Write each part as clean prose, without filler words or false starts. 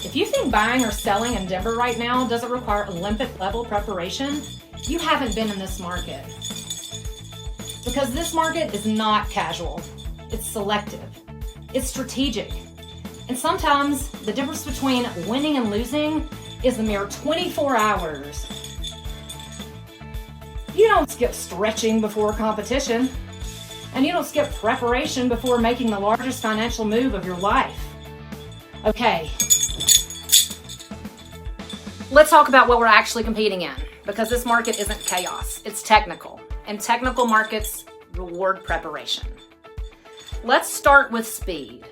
If you think buying or selling in Denver right now doesn't require Olympic level preparation, you haven't been in this market. Because this market is not casual, it's selective, it's strategic. And sometimes the difference between winning and losing is a mere 24 hours. You don't skip stretching before competition, and you don't skip preparation before making the largest financial move of your life. Okay, let's talk about what we're actually competing in, because this market isn't chaos, it's technical, and technical markets reward preparation. Let's start with speed.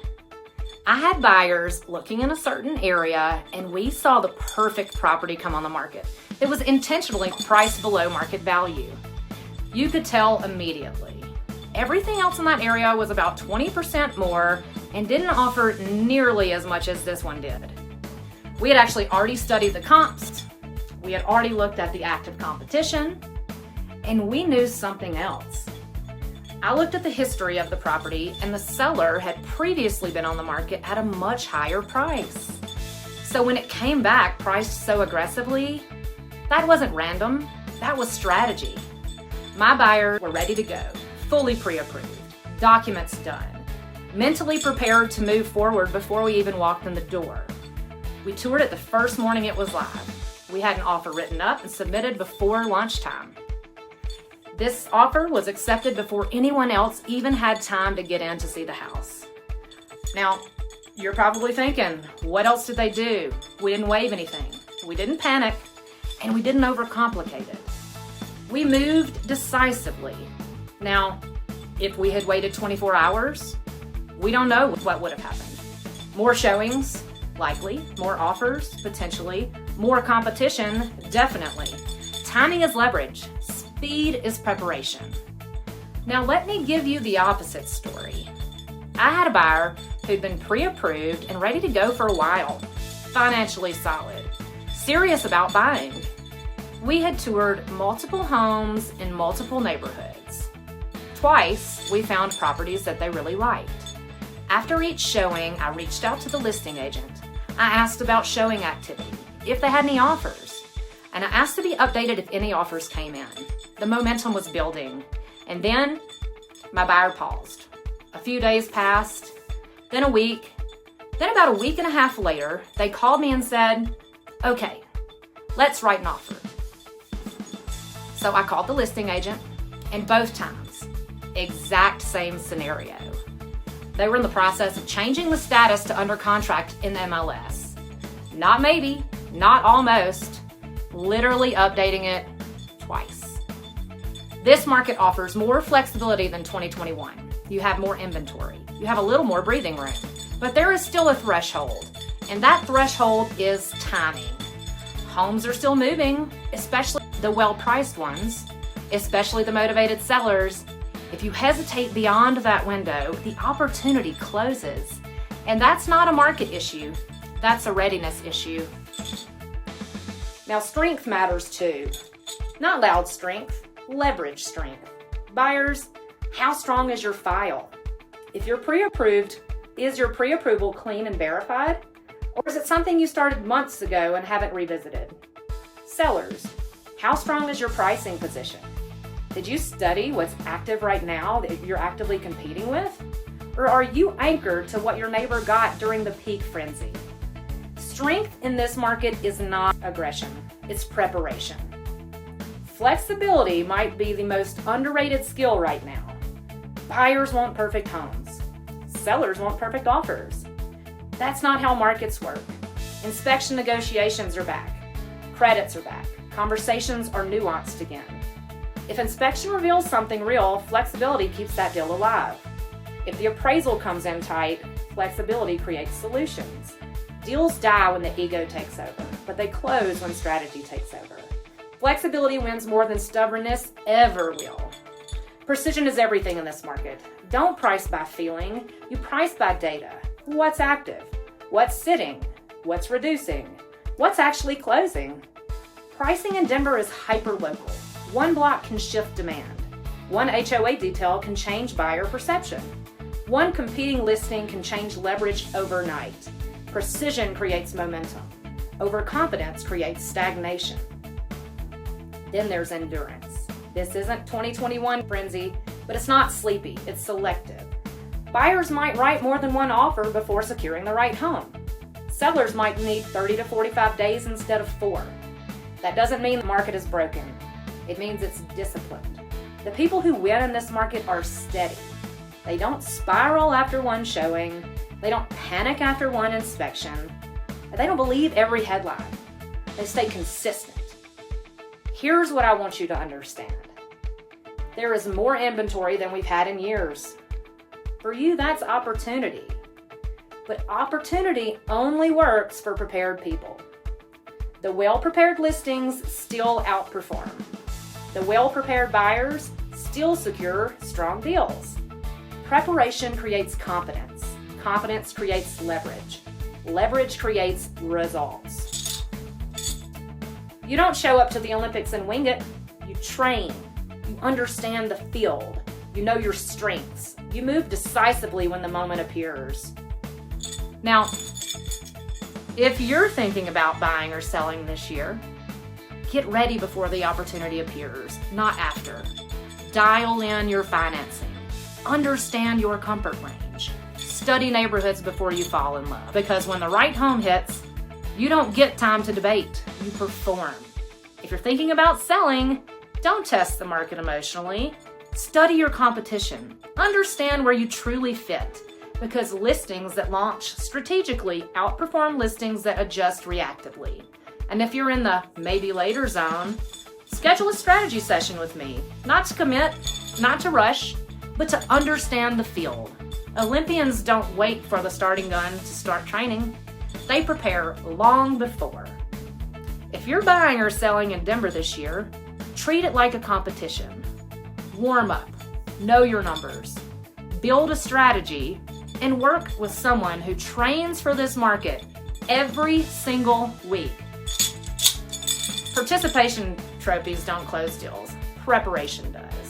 I had buyers looking in a certain area, and we saw the perfect property come on the market. It was intentionally priced below market value. You could tell immediately. Everything else in that area was about 20% more and didn't offer nearly as much as this one did. We had actually already studied the comps, we had already looked at the active competition, and we knew something else. I looked at the history of the property, and the seller had previously been on the market at a much higher price. So when it came back priced so aggressively, that wasn't random, that was strategy. My buyers were ready to go, fully pre-approved, documents done, mentally prepared to move forward before we even walked in the door. We toured it the first morning it was live. We had an offer written up and submitted before lunchtime. This offer was accepted before anyone else even had time to get in to see the house. Now, you're probably thinking, what else did they do? We didn't waive anything. We didn't panic, and we didn't overcomplicate it. We moved decisively. Now, if we had waited 24 hours, we don't know what would have happened. More showings, likely. More offers, potentially. More competition, definitely. Timing is leverage. Speed is preparation. Now let me give you the opposite story. I had a buyer who'd been pre-approved and ready to go for a while, financially solid, serious about buying. We had toured multiple homes in multiple neighborhoods. Twice, we found properties that they really liked. After each showing, I reached out to the listing agent. I asked about showing activity, if they had any offers, and I asked to be updated if any offers came in. The momentum was building, and then my buyer paused. A few days passed, then a week, then about a week and a half later, they called me and said, okay, let's write an offer. So I called the listing agent, and both times, exact same scenario. They were in the process of changing the status to under contract in the MLS. Not maybe, not almost, literally updating it twice. This market offers more flexibility than 2021. You have more inventory. You have a little more breathing room. But there is still a threshold, and that threshold is timing. Homes are still moving, especially the well-priced ones, especially the motivated sellers. If you hesitate beyond that window, the opportunity closes. And that's not a market issue, that's a readiness issue. Now, strength matters too. Not loud strength, leverage strength. Buyers, how strong is your file? If you're pre-approved, is your pre-approval clean and verified? Or is it something you started months ago and haven't revisited? Sellers, how strong is your pricing position? Did you study what's active right now that you're actively competing with? Or are you anchored to what your neighbor got during the peak frenzy? Strength in this market is not aggression, it's preparation. Flexibility might be the most underrated skill right now. Buyers want perfect homes. Sellers want perfect offers. That's not how markets work. Inspection negotiations are back. Credits are back. Conversations are nuanced again. If inspection reveals something real, flexibility keeps that deal alive. If the appraisal comes in tight, flexibility creates solutions. Deals die when the ego takes over, but they close when strategy takes over. Flexibility wins more than stubbornness ever will. Precision is everything in this market. Don't price by feeling, you price by data. What's active? What's sitting? What's reducing? What's actually closing? Pricing in Denver is hyper-local. One block can shift demand. One HOA detail can change buyer perception. One competing listing can change leverage overnight. Precision creates momentum. Overconfidence creates stagnation. Then there's endurance. This isn't 2021 frenzy, but it's not sleepy, it's selective. Buyers might write more than one offer before securing the right home. Sellers might need 30 to 45 days instead of 4. That doesn't mean the market is broken. It means it's disciplined. The people who win in this market are steady. They don't spiral after one showing. They don't panic after one inspection. They don't believe every headline. They stay consistent. Here's what I want you to understand. There is more inventory than we've had in years. For you, that's opportunity. But opportunity only works for prepared people. The well-prepared listings still outperform. The well-prepared buyers still secure strong deals. Preparation creates confidence. Confidence creates leverage. Leverage creates results. You don't show up to the Olympics and wing it. You train. You understand the field. You know your strengths. You move decisively when the moment appears. Now, if you're thinking about buying or selling this year, get ready before the opportunity appears, not after. Dial in your financing. Understand your comfort range. Study neighborhoods before you fall in love, because when the right home hits, you don't get time to debate, you perform. If you're thinking about selling, don't test the market emotionally. Study your competition. Understand where you truly fit, because listings that launch strategically outperform listings that adjust reactively. And if you're in the maybe later zone, schedule a strategy session with me. Not to commit, not to rush, but to understand the field. Olympians don't wait for the starting gun to start training. They prepare long before. If you're buying or selling in Denver this year, treat it like a competition. Warm up, know your numbers, build a strategy, and work with someone who trains for this market every single week. Participation trophies don't close deals. Preparation does.